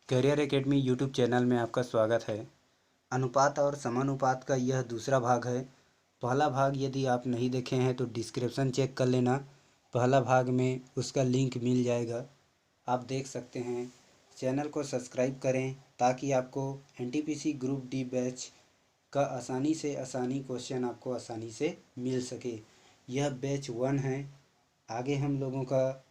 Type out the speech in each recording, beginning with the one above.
Career academy YouTube channel में आपका स्वागत है। अनुपात और समानुपात का यह दूसरा भाग है। पहला भाग यदि आप नहीं देखे हैं तो डिस्क्रिप्शन चेक कर लेना। पहला भाग में उसका लिंक मिल जाएगा, आप देख सकते हैं। चैनल को सब्सक्राइब करें ताकि आपको एनटीपीसी ग्रुप डी बैच का आसानी क्वेश्चन आपको आसानी से मिल सके। यह बैच 1 है। आगे हम लोगों का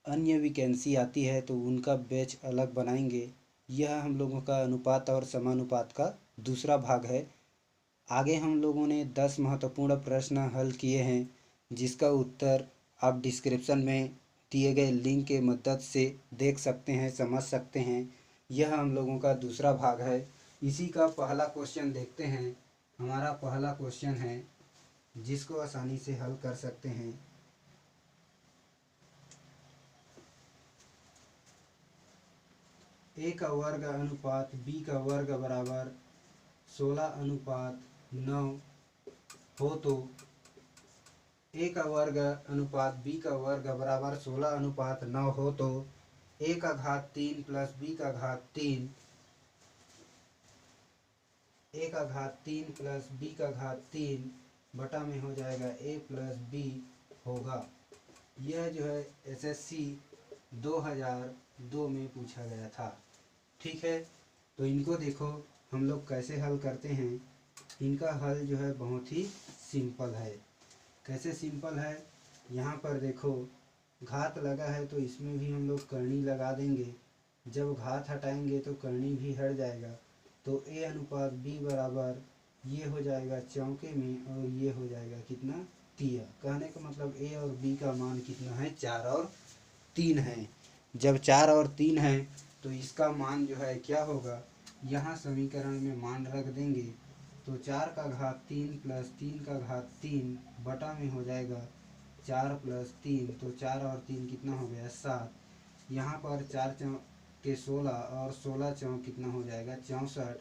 अन्य वैकेंसी आती है तो उनका बैच अलग बनाएंगे। यह हम लोगों का अनुपात और समानुपात का दूसरा भाग है। आगे हम लोगों ने 10 महत्वपूर्ण प्रश्न हल किए हैं, जिसका उत्तर आप डिस्क्रिप्शन में दिए गए लिंक के मदद से देख सकते हैं, समझ सकते हैं। यह हम लोगों का दूसरा भाग है। इसी का पहला क्वेश्चन देखते हैं। हमारा पहला क्वेश्चन है जिसको आसानी से हल कर सकते हैं। ए का वर्ग अनुपात बी का वर्ग बराबर 16:9 हो तो ए का वर्ग अनुपात बी का वर्ग बराबर 16:9 हो तो ए का घात 3 प्लस बी का घात 3 ए का घात 3 प्लस बी का घात 3 बटा में हो जाएगा ए प्लस बी होगा। यह जो है एसएससी 2002 में पूछा गया था। ठीक है, तो इनको देखो हम लोग कैसे हल करते हैं। इनका हल जो है बहुत ही सिंपल है। कैसे सिंपल है, यहाँ पर देखो घात लगा है तो इसमें भी हम लोग करनी लगा देंगे। जब घात हटाएंगे तो करनी भी हट जाएगा। तो ए अनुपात बी बराबर ये हो जाएगा चौके में, और ये हो जाएगा कितना, तिया। कहने का मतलब ए और बी का मान कितना है, 4 और 3 है। जब 4 और 3 है तो इसका मान जो है क्या होगा, यहाँ समीकरण में मान रख देंगे। तो 4 का घात 3 प्लस 3 का घात 3 बटा में हो जाएगा 4 प्लस 3। तो 4 और 3 कितना हो गया, 7। यहाँ पर 4 चौक के 16 और 16 चौक कितना हो जाएगा, 64।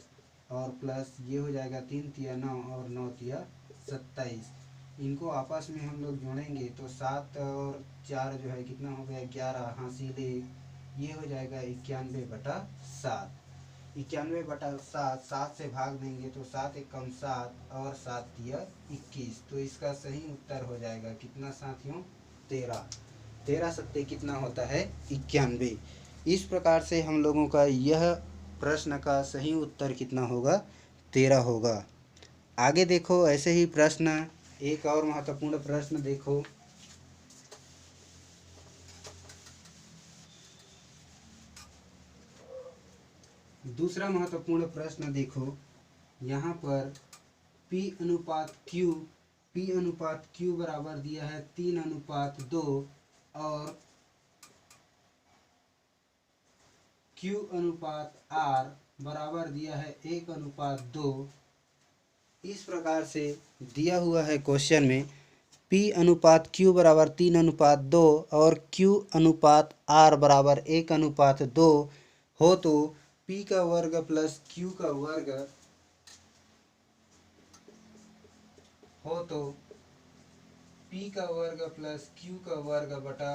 और प्लस ये हो जाएगा 3 तिया 9 और 9 तिया 27। इनको आपस में हम लोग जोड़ेंगे तो 7 और 4 जो है कितना हो गया, 11। हासिल ये हो जाएगा 91/7। 91/7, 7 से भाग देंगे तो 7 एकम 7 और 7 तिया 21। तो इसका सही उत्तर हो जाएगा कितना साथियों, 13। 13 सत्ते कितना होता है, 91। इस प्रकार से हम लोगों का यह प्रश्न का सही उत्तर कितना होगा, 13 होगा। आगे देखो ऐसे ही प्रश्न, एक और महत्वपूर्ण प्रश्न देखो। दूसरा महत्वपूर्ण प्रश्न देखो, यहाँ पर P अनुपात Q बराबर दिया है 3:2 और Q अनुपात R बराबर दिया है 1:2। इस प्रकार से दिया हुआ है क्वेश्चन में P अनुपात Q बराबर 3:2 और Q अनुपात R बराबर 1:2 हो तो P का वर्ग प्लस Q का वर्ग हो तो P का वर्ग प्लस Q का वर्ग बटा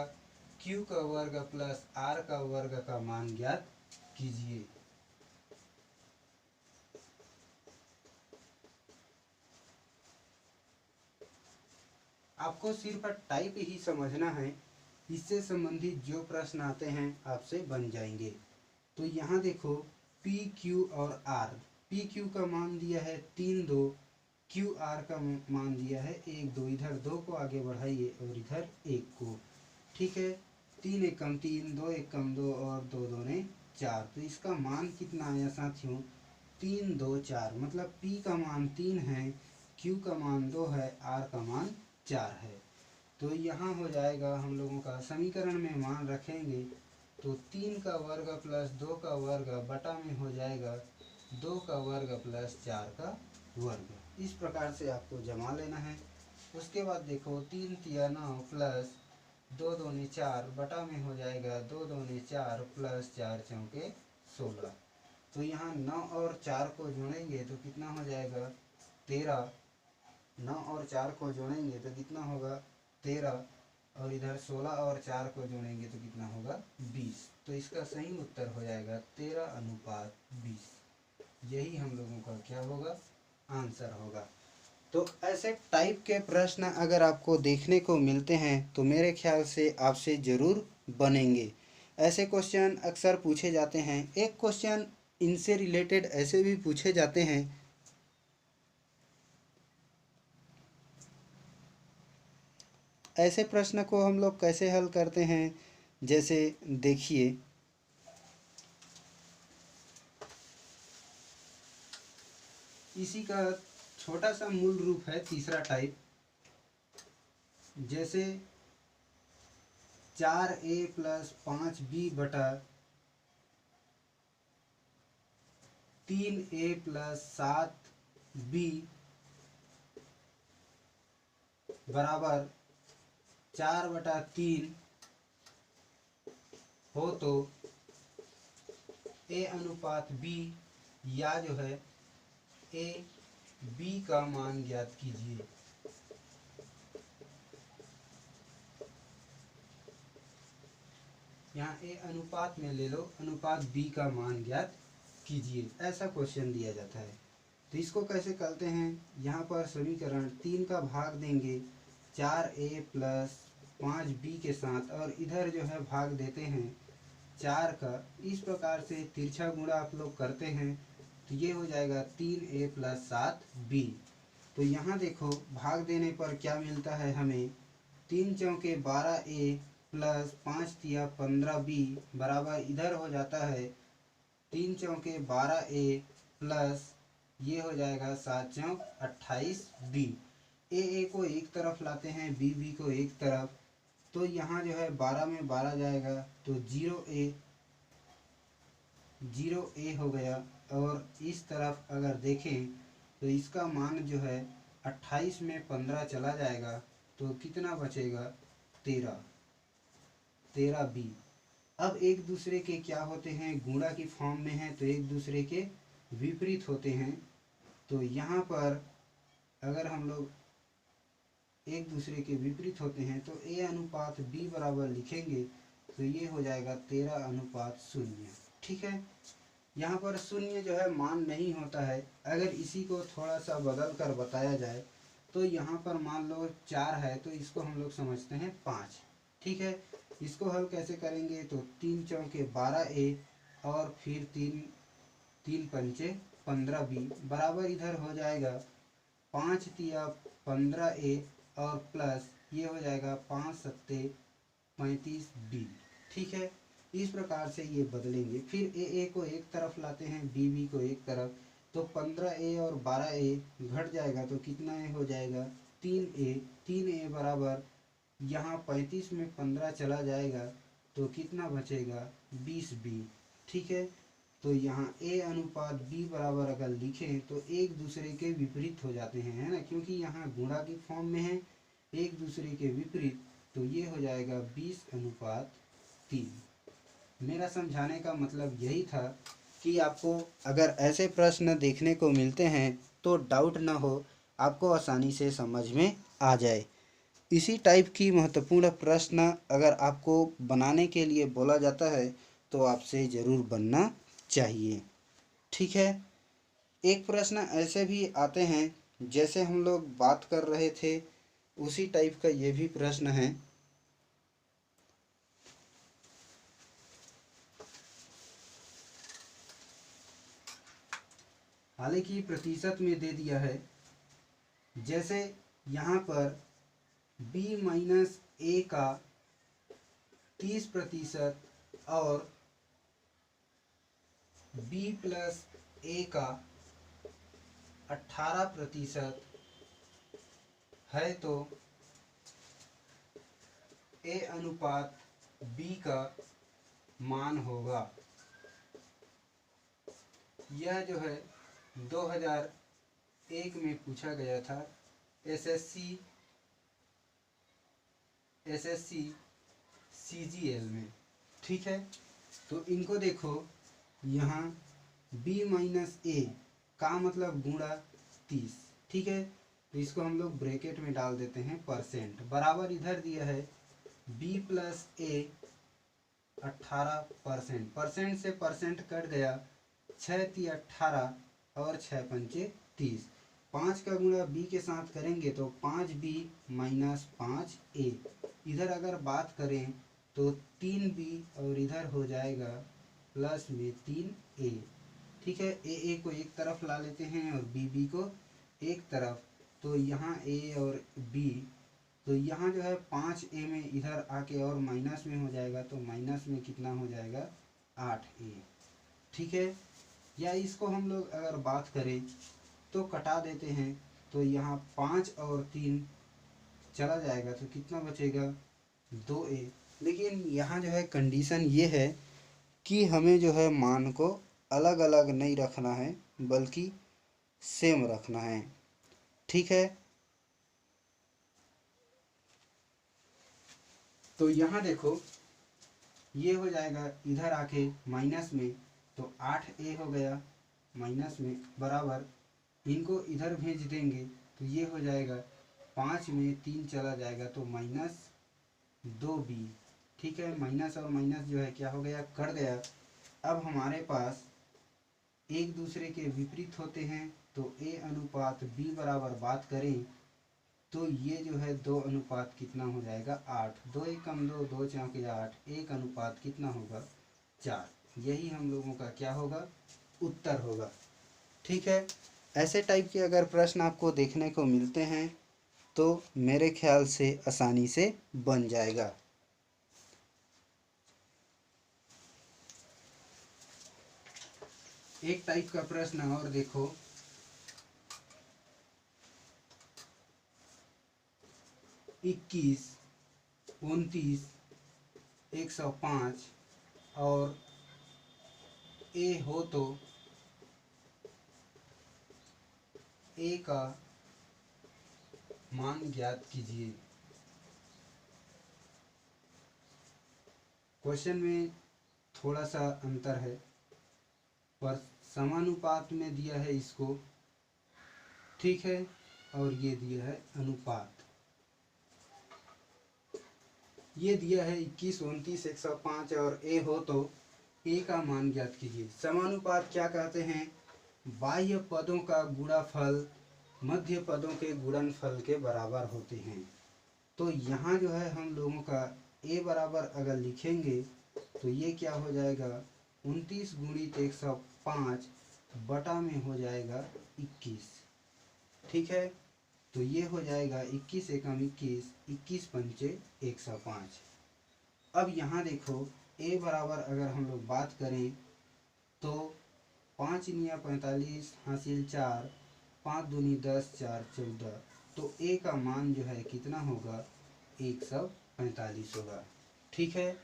Q का वर्ग प्लस R का वर्ग का मान ज्ञात कीजिए। आपको सिर्फ टाइप ही समझना है, इससे संबंधित जो प्रश्न आते हैं आपसे बन जाएंगे। तो यहाँ देखो पी क्यू और आर, पी क्यू का मान दिया है 3:2, क्यू आर का मान दिया है 1:2। इधर 2 को आगे बढ़ाइए और इधर 1 को। ठीक है, 3 एकम 3, 2 एकम 2 और 2 दूने 4। तो इसका मान कितना आया साथियों, 3, 2, 4। मतलब P का मान 3 है, Q का मान 2 है, R का मान 4 है। तो यहाँ हो जाएगा हम लोगों का समीकरण में मान रखेंगे तो 3 का वर्ग प्लस 2 का वर्ग बटा में हो जाएगा 2 का वर्ग प्लस 4 का वर्ग। इस प्रकार से आपको जमा लेना है। उसके बाद देखो 3 तिया 9 प्लस 2 दूनी 4 बटा में हो जाएगा 2 दूनी 4 प्लस 4 चौके 16। तो यहाँ 9 और 4 को जोड़ेंगे तो कितना हो जाएगा, 13। 9 और 4 को जोड़ेंगे तो कितना होगा, 13। और इधर 16 और 4 को जोड़ेंगे तो कितना होगा 20। तो इसका सही उत्तर हो जाएगा 13:20। यही हम लोगों का क्या होगा आंसर होगा। तो ऐसे टाइप के प्रश्न अगर आपको देखने को मिलते हैं तो मेरे ख्याल से आपसे ज़रूर बनेंगे। ऐसे क्वेश्चन अक्सर पूछे जाते हैं। एक क्वेश्चन इनसे रिलेटेड ऐसे भी पूछे जाते हैं। ऐसे प्रश्न को हम लोग कैसे हल करते हैं, जैसे देखिए इसी का छोटा सा मूल रूप है तीसरा टाइप। जैसे 4a + 5b बटा 3a + 7b बराबर 4/3 हो तो a/b या जो है a b का मान ज्ञात कीजिए। यहाँ a अनुपात में ले लो, अनुपात b का मान ज्ञात कीजिए, ऐसा क्वेश्चन दिया जाता है। तो इसको कैसे करते हैं, यहाँ पर समीकरण 3 का भाग देंगे 4a + 5b के साथ, और इधर जो है भाग देते हैं 4 का। इस प्रकार से तिरछा गुणा आप लोग करते हैं तो ये हो जाएगा 3a + 7b। तो यहाँ देखो भाग देने पर क्या मिलता है हमें, 3 चौके 12a + 5 तिया 15b बराबर इधर हो जाता है 3 चौके 12a प्लस ये हो जाएगा 7 चौक 28b। ए को एक तरफ लाते हैं, बी को एक तरफ, तो यहाँ जो है 12 में 12 जाएगा तो 0a हो गया। और इस तरफ अगर देखें तो इसका मान जो है 28 में 15 चला जाएगा तो कितना बचेगा 13b। अब एक दूसरे के क्या होते हैं, गुणा की फॉर्म में है तो एक दूसरे के विपरीत होते हैं। तो यहाँ पर अगर हम लोग एक दूसरे के विपरीत होते हैं तो a/b बराबर लिखेंगे तो ये हो जाएगा 13:0। ठीक है, यहाँ पर 0 जो है मान नहीं होता है। अगर इसी को थोड़ा सा बदल कर बताया जाए तो यहाँ पर मान लो 4 है तो इसको हम लोग समझते हैं 5। ठीक है, इसको हल कैसे करेंगे, तो 3 चौके 12a और फिर 3 पंचे 15b बराबर इधर हो जाएगा 5 तिया 15a और प्लस ये हो जाएगा 5 सत्ते 35b। ठीक है, इस प्रकार से ये बदलेंगे। फिर a को एक तरफ लाते हैं, b को एक तरफ, तो 15a और 12a घट जाएगा तो कितना a हो जाएगा 3a बराबर यहाँ 35 में 15 चला जाएगा तो कितना बचेगा 20b। ठीक है, तो यहाँ a/b बराबर अगर लिखें तो एक दूसरे के विपरीत हो जाते हैं, है ना, क्योंकि यहाँ गुणा की फॉर्म में है एक दूसरे के विपरीत, तो ये हो जाएगा 20:3। मेरा समझाने का मतलब यही था कि आपको अगर ऐसे प्रश्न देखने को मिलते हैं तो डाउट ना हो, आपको आसानी से समझ में आ जाए। इसी टाइप की महत्वपूर्ण प्रश्न अगर आपको बनाने के लिए बोला जाता है तो आपसे ज़रूर बनना चाहिए। ठीक है, एक प्रश्न ऐसे भी आते हैं जैसे हम लोग बात कर रहे थे उसी टाइप का ये भी प्रश्न है। हालांकि प्रतिशत में दे दिया है, जैसे यहाँ पर b - a का 30% और b + a का 18% है तो a/b का मान होगा। यह जो है 2001 में पूछा गया था एसएससी CGL में। ठीक है, तो इनको देखो, यहाँ b - a का मतलब गुणा 30। ठीक है, तो इसको हम लोग ब्रैकेट में डाल देते हैं परसेंट, बराबर इधर दिया है बी प्लस ए 18%, परसेंट से परसेंट कट गया, 6 × 18 और 6 × 5 = 30। 5 का गुणा बी के साथ करेंगे तो 5b - 5a। इधर अगर बात करें तो 3b और इधर हो जाएगा प्लस में 3a। ठीक है, ए को एक तरफ ला लेते हैं और बी को एक तरफ, तो यहाँ a और b, तो यहाँ जो है 5a में इधर आके और माइनस में हो जाएगा, तो माइनस में कितना हो जाएगा 8a। ठीक है, या इसको हम लोग अगर बात करें तो कटा देते हैं, तो यहाँ 5 और 3 चला जाएगा तो कितना बचेगा 2a। लेकिन यहाँ जो है कंडीशन ये है कि हमें जो है मान को अलग अलग नहीं रखना है बल्कि सेम रखना है। ठीक है, तो यहाँ देखो ये हो जाएगा इधर आके माइनस में, तो 8a हो गया माइनस में, बराबर इनको इधर भेज देंगे तो ये हो जाएगा 5 में 3 चला जाएगा तो -2b। ठीक है, माइनस और माइनस जो है क्या हो गया, कट गया। अब हमारे पास एक दूसरे के विपरीत होते हैं, तो a अनुपात b बराबर बात करें तो ये जो है 2 अनुपात कितना हो जाएगा 8, 2 × 1 = 2, 2 × 4 = 8, 1 अनुपात कितना होगा 4। यही हम लोगों का क्या होगा, उत्तर होगा। ठीक है, ऐसे टाइप के अगर प्रश्न आपको देखने को मिलते हैं तो मेरे ख्याल से आसानी से बन जाएगा। एक टाइप का प्रश्न और देखो, 21, 29, 105 और a हो तो a का मान ज्ञात कीजिए। क्वेश्चन में थोड़ा सा अंतर है, पर समानुपात में दिया है इसको। ठीक है, और ये दिया है अनुपात। ये दिया है 21, 29, 105 और a हो तो a का मान ज्ञात कीजिए। समानुपात क्या कहते हैं, बाह्य पदों का गुणनफल मध्य पदों के गुणनफल के बराबर होते हैं। तो यहाँ जो है हम लोगों का a बराबर अगर लिखेंगे तो ये क्या हो जाएगा 29 × 105 बटा में हो जाएगा 21। ठीक है, तो ये हो जाएगा 21 × 21, 21 × 5 = 105। अब यहाँ देखो a बराबर अगर हम लोग बात करें तो 5 × 45 हासिल 4, 5 दूनी 10, 4 14, तो a का मान जो है कितना होगा 145 होगा। ठीक है,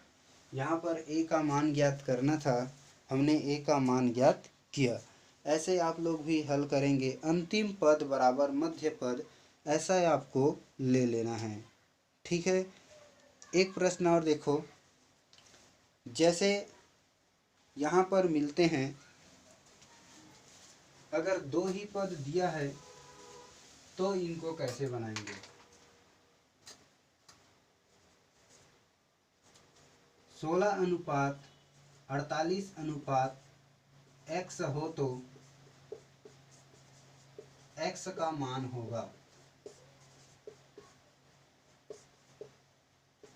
यहाँ पर a का मान ज्ञात करना था, हमने a का मान ज्ञात किया। ऐसे आप लोग भी हल करेंगे, अंतिम पद बराबर मध्य पद, ऐसा आपको ले लेना है। ठीक है, एक प्रश्न और देखो, जैसे यहाँ पर मिलते हैं, अगर 2 ही पद दिया है तो इनको कैसे बनाएंगे। 16:48 हो तो x का मान होगा,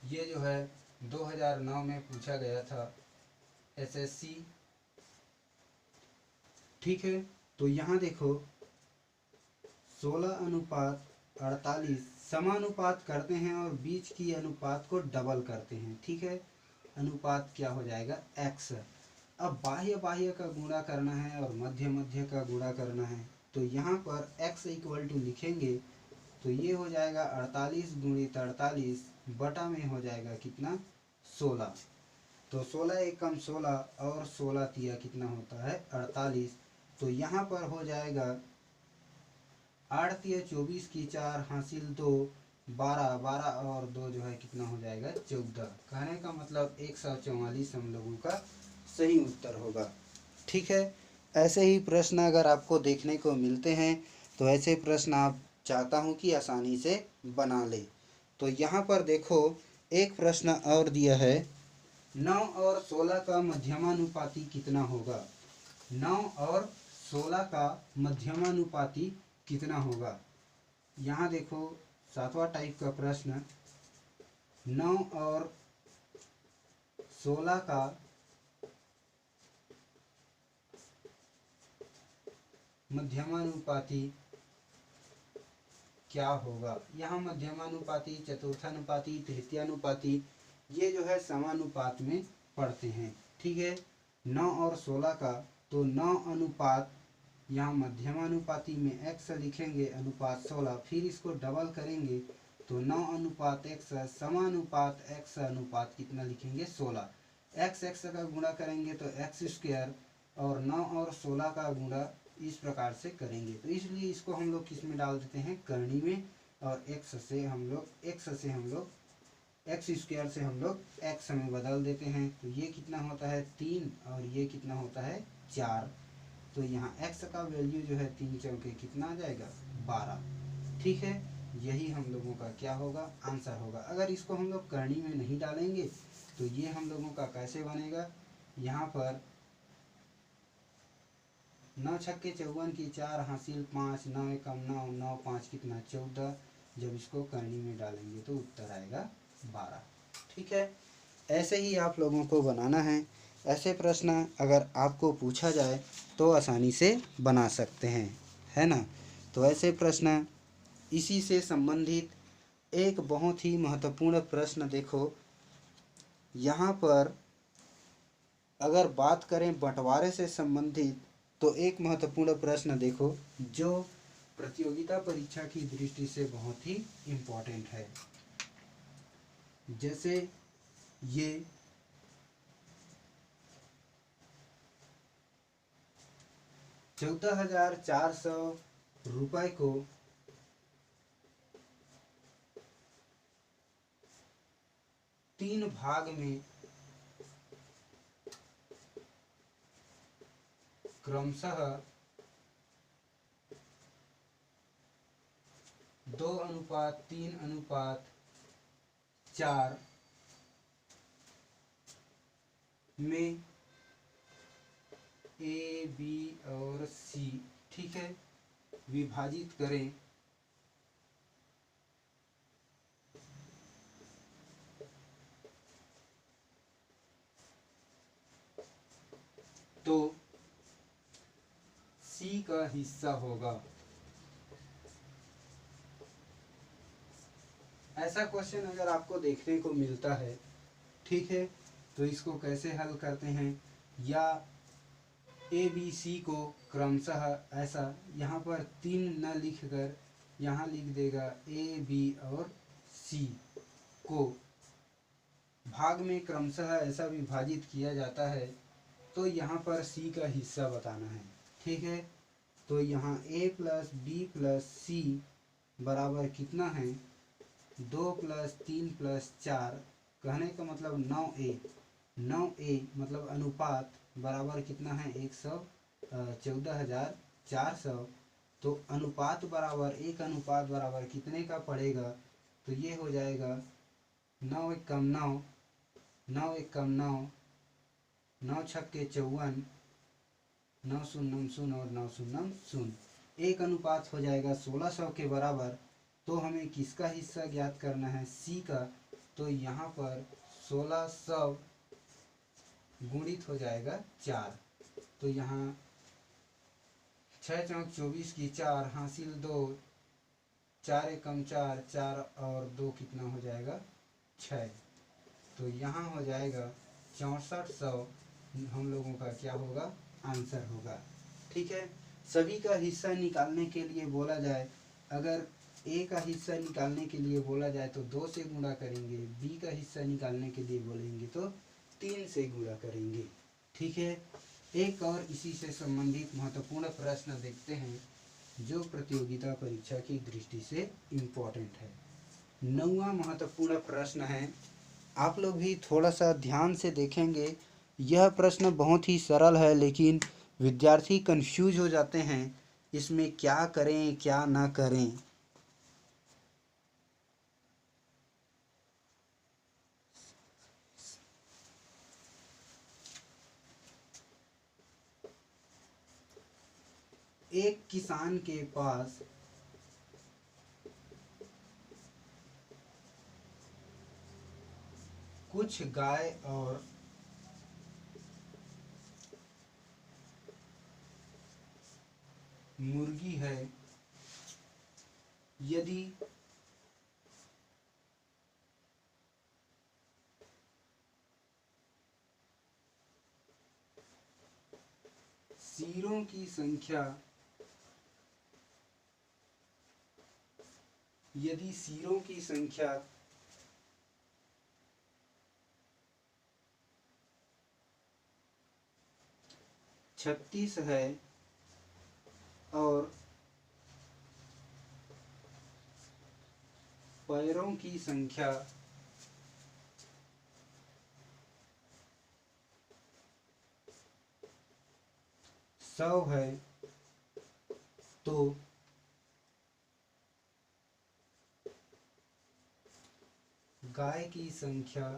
ये जो है 2009 में पूछा गया था SSC। ठीक है, तो यहाँ देखो 16:48 समानुपात करते हैं और बीच की अनुपात को डबल करते हैं। ठीक है, अनुपात क्या हो जाएगा x। अब बाह्य बाह्य का गुणा करना है और मध्य मध्य का गुणा करना है, तो यहाँ पर x = लिखेंगे तो ये हो जाएगा 48 × 48 बटा में हो जाएगा कितना 16, तो 16 × 1 = 16 और 16 × 3 कितना होता है 48, तो यहाँ पर हो जाएगा 8 × 3 24 की 4 हासिल 2, 12, 12 और 2 जो है कितना हो जाएगा 14। कहने का मतलब 144 हम लोगों का सही उत्तर होगा। ठीक है, ऐसे ही प्रश्न अगर आपको देखने को मिलते हैं तो ऐसे प्रश्न आप चाहता हूँ कि आसानी से बना ले। तो यहाँ पर देखो एक प्रश्न और दिया है, 9 और 16 का मध्यमानुपाती कितना होगा। 9 और 16 का मध्यमानुपाती कितना होगा। यहाँ देखो 7वां टाइप का प्रश्न, 9 और 16 का मध्यमानुपाती क्या होगा। यहाँ मध्यमानुपाती, चतुर्थानुपाती, तृतीयानुपाती ये जो है समानुपात में पढ़ते हैं। ठीक है, 9 और 16 का, तो 9 अनुपात यहाँ मध्यमानुपाती में x लिखेंगे, अनुपात 16, फिर इसको डबल करेंगे तो 9 अनुपात x समानुपात x अनुपात कितना लिखेंगे 16। x का गुणा करेंगे तो x स्क्वायर, और 9 और 16 का गुणा इस प्रकार से करेंगे, तो इसलिए इसको हम लोग किस में डाल देते हैं, करनी में, और x से हम लोग x स्क्वायर से हम लोग x में बदल देते हैं। तो ये कितना होता है 3, और ये कितना होता है 4। तो यहाँ x का वैल्यू जो है 3 चौके कितना आ जाएगा 12। ठीक है, यही हम लोगों का क्या होगा, आंसर होगा। अगर इसको हम लोग करनी में नहीं डालेंगे तो ये हम लोगों का कैसे बनेगा, यहाँ पर 9 छक्के 54 की 4 हासिल 5, 9 एकम 9, 9 5 कितना 14। जब इसको करनी में डालेंगे तो उत्तर आएगा 12। ठीक है, ऐसे ही आप लोगों को बनाना है। ऐसे प्रश्न अगर आपको पूछा जाए तो आसानी से बना सकते हैं, है ना। तो ऐसे प्रश्न, इसी से संबंधित एक बहुत ही महत्वपूर्ण प्रश्न देखो, यहाँ पर अगर बात करें बंटवारे से संबंधित, तो एक महत्वपूर्ण प्रश्न देखो जो प्रतियोगिता परीक्षा की दृष्टि से बहुत ही इम्पोर्टेंट है। जैसे ये 14,400 रुपये को 3 भाग में क्रमशः 2:3:4 में ए, बी और सी, ठीक है, विभाजित करें तो सी का हिस्सा होगा। ऐसा क्वेश्चन अगर आपको देखने को मिलता है, ठीक है, तो इसको कैसे हल करते हैं, या ए बी सी को क्रमशः ऐसा यहाँ पर 3 न लिखकर यहाँ लिख देगा ए बी और सी को भाग में क्रमशः ऐसा विभाजित किया जाता है, तो यहाँ पर सी का हिस्सा बताना है। ठीक है, तो यहाँ a प्लस बी प्लस सी बराबर कितना है 2 प्लस 3 प्लस 4, कहने का मतलब 9a मतलब अनुपात बराबर कितना है 14,400। तो अनुपात बराबर, एक अनुपात बराबर कितने का पड़ेगा, तो ये हो जाएगा 9 एकम 9, 9 एकम 9, 9 छक्के 54, 9 शून्य शून्य और 9 शून्य शून्य, एक अनुपात हो जाएगा 1600 के बराबर। तो हमें किसका हिस्सा ज्ञात करना है, सी का। तो यहाँ पर 1600 गुणित हो जाएगा 4, तो यहाँ 6 चौक 24 की 4 हासिल 2, 4 एकम 4, 4 और 2 कितना हो जाएगा 6, तो यहाँ हो जाएगा 6400 हम लोगों का क्या होगा, आंसर होगा। ठीक है, सभी का हिस्सा निकालने के लिए बोला जाए, अगर ए का हिस्सा निकालने के लिए बोला जाए तो 2 से गुणा करेंगे, बी का हिस्सा निकालने के लिए बोलेंगे तो 3 से गुणा करेंगे। ठीक है, एक और इसी से संबंधित महत्वपूर्ण प्रश्न देखते हैं जो प्रतियोगिता परीक्षा की दृष्टि से इम्पोर्टेंट है। 9वां महत्वपूर्ण प्रश्न है, आप लोग भी थोड़ा सा ध्यान से देखेंगे। यह प्रश्न बहुत ही सरल है, लेकिन विद्यार्थी कंफ्यूज हो जाते हैं इसमें क्या करें क्या ना करें। एक किसान के पास कुछ गाय और मुर्गी है। यदि सिरों की संख्या यदि सिरों की संख्या 36 है और पैरों की संख्या 100 है, तो गाय की संख्या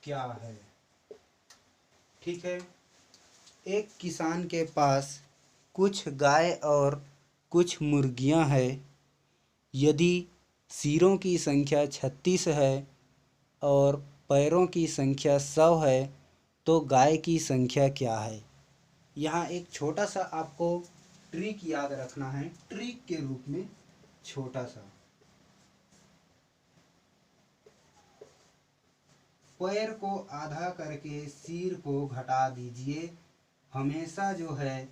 क्या है? ठीक है, एक किसान के पास कुछ गाय और कुछ मुर्गियां हैं। यदि सिरों की संख्या 36 है और पैरों की संख्या 100 है, तो गाय की संख्या क्या है? यहाँ एक छोटा सा आपको ट्रिक याद रखना है, ट्रिक के रूप में छोटा सा। पैर को आधा करके सिर को घटा दीजिए। हमेशा जो है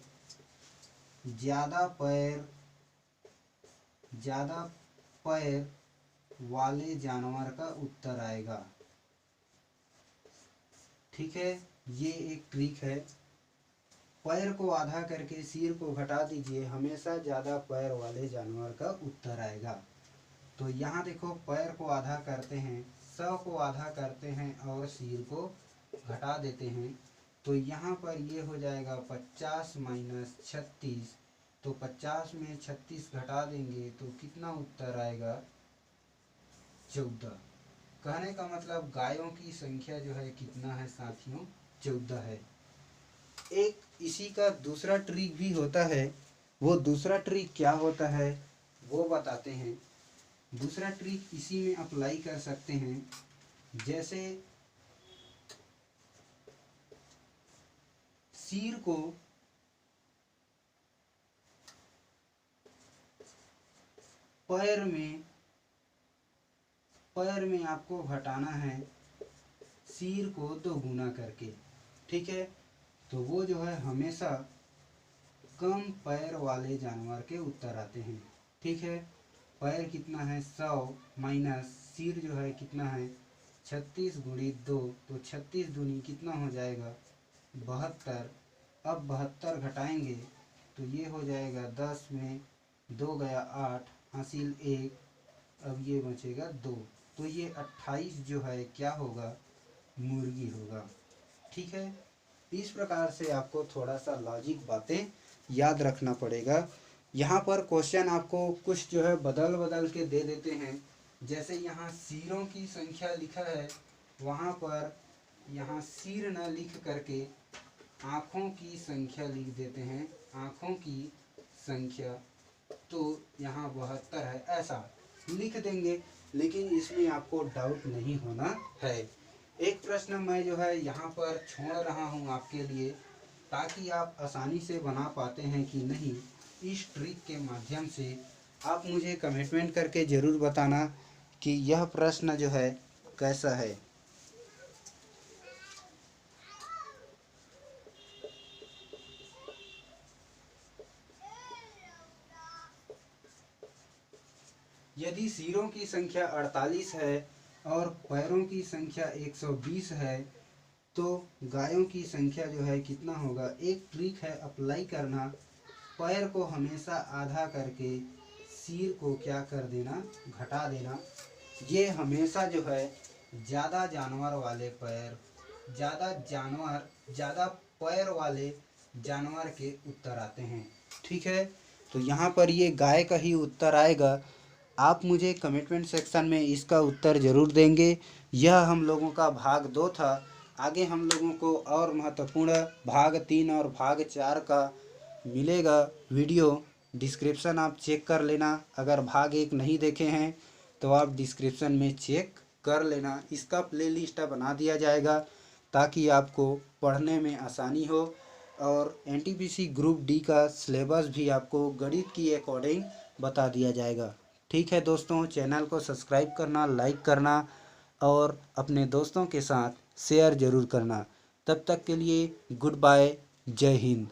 ज़्यादा पैर वाले जानवर का उत्तर आएगा। ठीक है, ये एक ट्रिक है। पैर को आधा करके सिर को घटा दीजिए, हमेशा ज़्यादा पैर वाले जानवर का उत्तर आएगा। तो यहाँ देखो, पैर को आधा करते हैं, 100 को आधा करते हैं और सिर को घटा देते हैं, तो यहाँ पर ये हो जाएगा 50 माइनस 36। तो 50 में 36 घटा देंगे तो कितना उत्तर आएगा? 14। कहने का मतलब गायों की संख्या जो है कितना है साथियों? 14 है। एक इसी का दूसरा ट्रिक भी होता है। वो दूसरा ट्रिक क्या होता है वो बताते हैं। दूसरा ट्रिक इसी में अप्लाई कर सकते हैं। जैसे सिर को पैर में आपको घटाना है, सिर को 2 गुना करके। ठीक है, तो वो जो है हमेशा कम पैर वाले जानवर के उत्तर आते हैं। ठीक है, पैर कितना है? 100 माइनस सिर जो है कितना है? 36 गुणी 2, तो 36 दूनी कितना हो जाएगा? 72। अब 72 घटाएंगे तो ये हो जाएगा 10 में 2 गया 8, हासिल 1, अब ये बचेगा 2। तो ये 28 जो है क्या होगा? मुर्गी होगा। ठीक है, इस प्रकार से आपको थोड़ा सा लॉजिक बातें याद रखना पड़ेगा। यहाँ पर क्वेश्चन आपको कुछ जो है बदल के दे देते हैं। जैसे यहाँ सिरों की संख्या लिखा है, वहाँ पर यहाँ सिर न लिख करके आँखों की संख्या लिख देते हैं, आँखों की संख्या। तो यहाँ 72 है, ऐसा लिख देंगे, लेकिन इसमें आपको डाउट नहीं होना है। एक प्रश्न मैं जो है यहाँ पर छोड़ रहा हूँ आपके लिए, ताकि आप आसानी से बना पाते हैं कि नहीं। इस ट्रिक के माध्यम से आप मुझे कमेंटमेंट करके ज़रूर बताना कि यह प्रश्न जो है कैसा है। यदि सिरों की संख्या 48 है और पैरों की संख्या 120 है, तो गायों की संख्या जो है कितना होगा? एक ट्रिक है अप्लाई करना, पैर को हमेशा आधा करके सिर को क्या कर देना? घटा देना। ये हमेशा जो है ज़्यादा जानवर वाले पैर, ज़्यादा पैर वाले जानवर के उत्तर आते हैं। ठीक है, तो यहाँ पर ये गाय का ही उत्तर आएगा। आप मुझे कमेंटमेंट सेक्शन में इसका उत्तर ज़रूर देंगे। यह हम लोगों का भाग 2 था। आगे हम लोगों को और महत्वपूर्ण भाग 3 और भाग 4 का मिलेगा वीडियो। डिस्क्रिप्शन आप चेक कर लेना। अगर भाग 1 नहीं देखे हैं तो आप डिस्क्रिप्शन में चेक कर लेना। इसका प्लेलिस्ट बना दिया जाएगा ताकि आपको पढ़ने में आसानी हो। और एनटीपीसी ग्रुप डी का सिलेबस भी आपको गणित की अकॉर्डिंग बता दिया जाएगा। ठीक है दोस्तों, चैनल को सब्सक्राइब करना, लाइक करना और अपने दोस्तों के साथ शेयर ज़रूर करना। तब तक के लिए गुड बाय, जय हिंद।